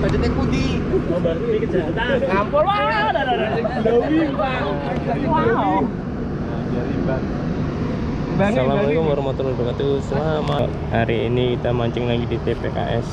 budgetnya putih. Oh, berarti ini kejahatan. Ngampol wah, Glowing, Pak. wow. Assalamualaikum warahmatullahi wabarakatuh. Selamat. Hari ini kita mancing lagi di TPKS.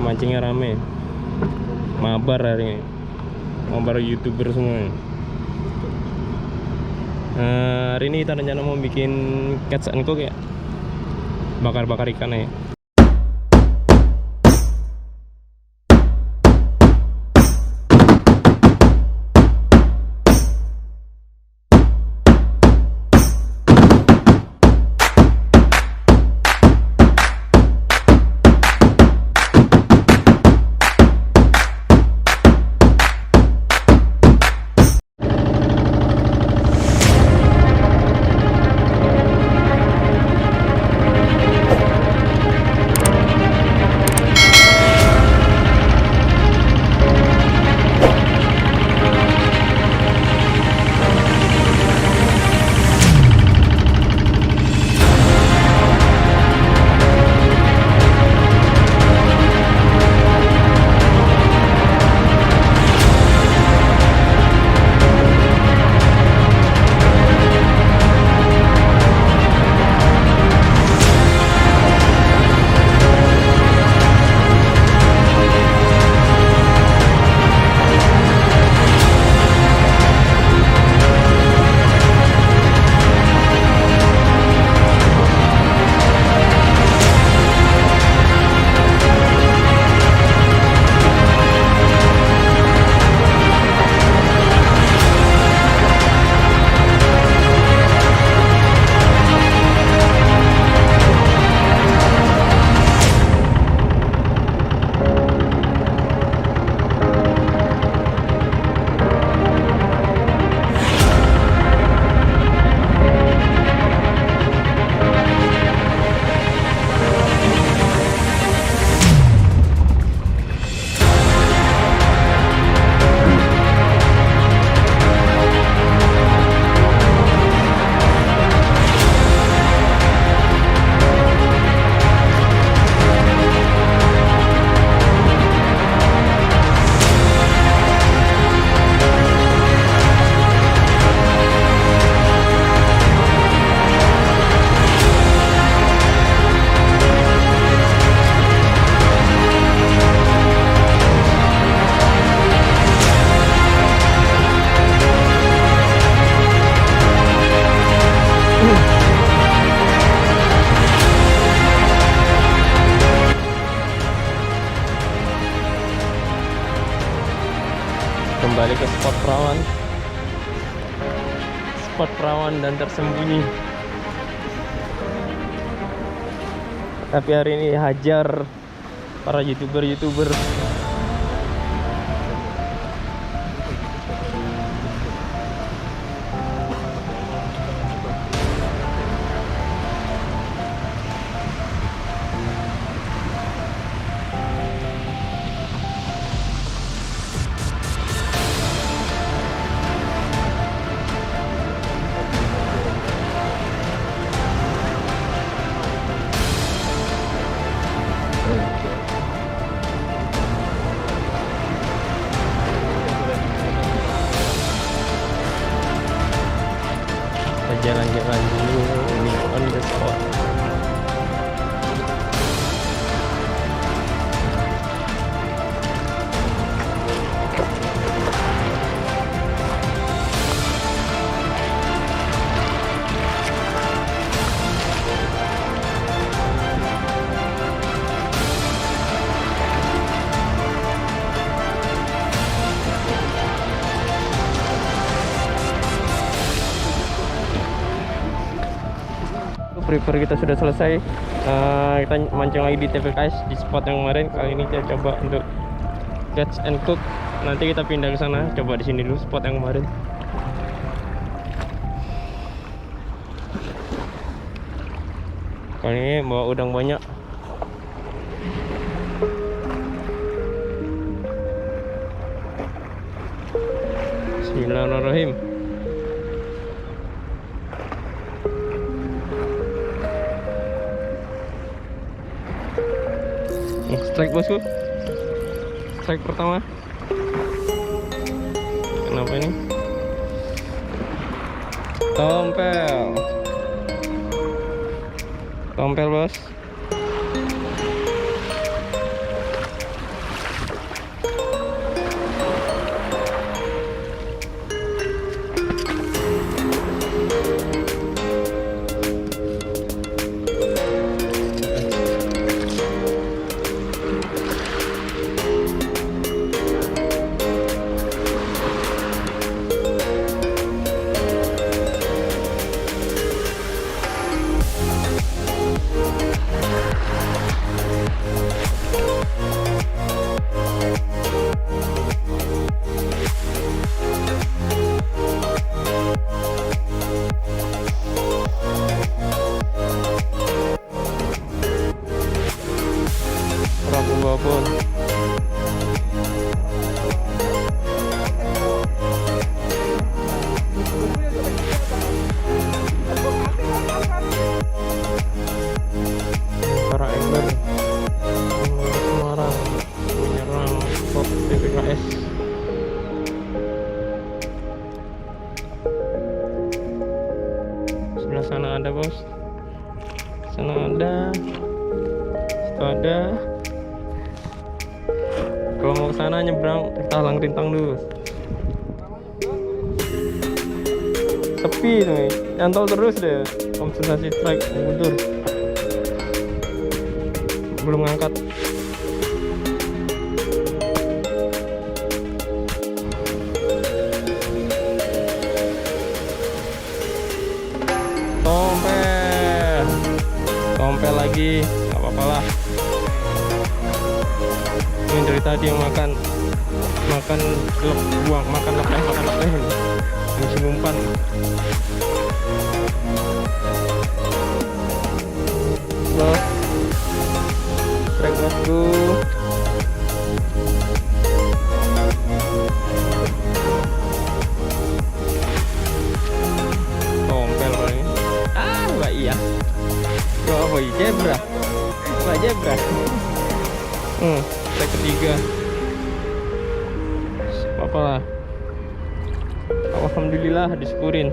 Mancingnya rame. Mabar hari ini. Mabar YouTuber semua. Hari ini kita rencana mau bikin catch and cook ya. Bakar-bakar ikan ya. Kembali ke spot perawan dan tersembunyi. Tapi hari ini hajar para youtuber. Jalan-jalan dulu, ini on the spot. Prepare kita sudah selesai. Kita mancing lagi di TPKS di spot yang kemarin. Kali ini kita coba untuk catch and cook. Nanti kita pindah ke sana. Coba di sini dulu spot yang kemarin. Kali ini bawa udang banyak. Bismillahirrahmanirrahim. Strike bosku. strike pertama. Kenapa ini? Tompel. Tompel, bos. Apapun. Para ember Semarang menyerang top TPKS. Sebelah sana ada, bos. Sana ada. Situ ada. Kalau mau ke sana nyebrang talang rintang dulu. Sepi nih, nyantol terus deh. Kompensasi strike mundur. Belum ngangkat. Tompel. Tompel lagi, nggak apa-apa lah. Yang dari tadi yang makan buang, makan lepeh yang sinumpan. Loh, strike bosku. Tompel paling. Mbak iya. Mbak zebra. Mbak zebra. Strike ketiga. Apalah. Alhamdulillah disyukurin.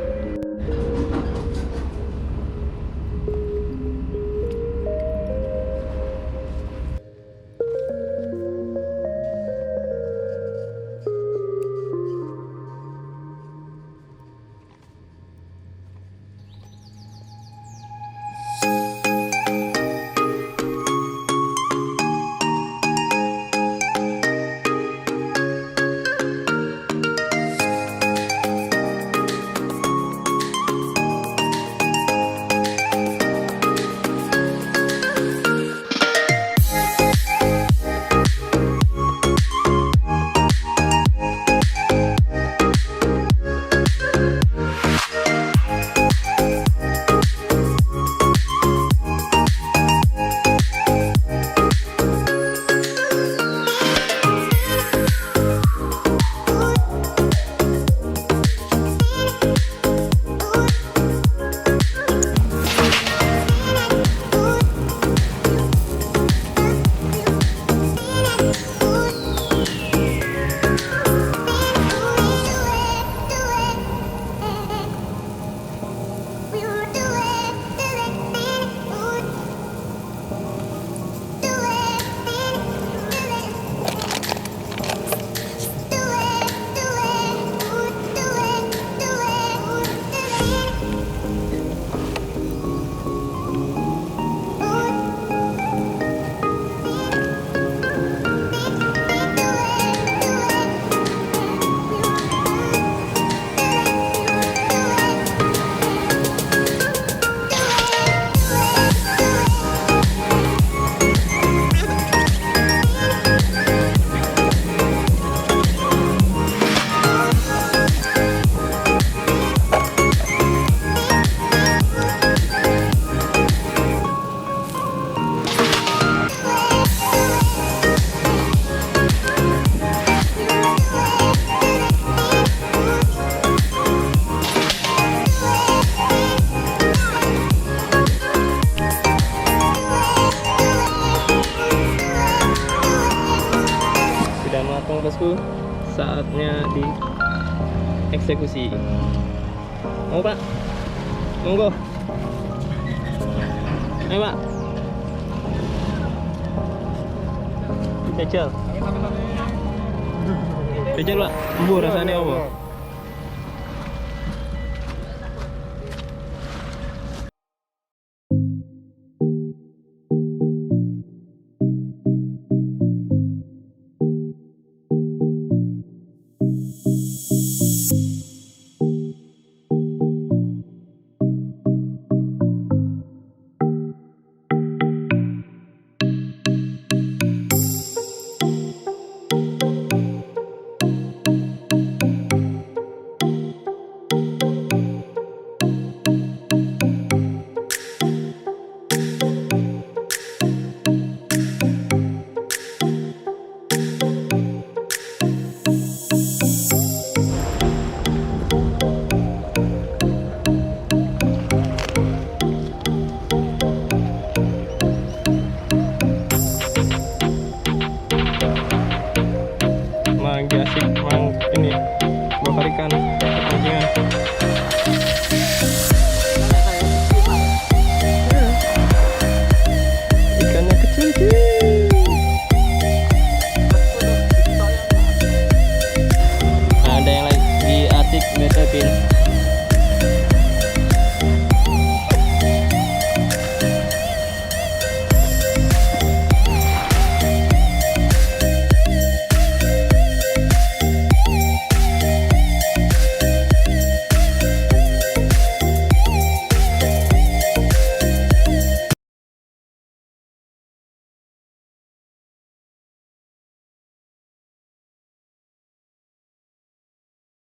sudah matang bosku, saatnya dieksekusi. Mau Pak? Monggo. Ayo Pak. Jajal. Jajal Pak. Bu rasanya apa? Lagi asik mang ini bakar ikan.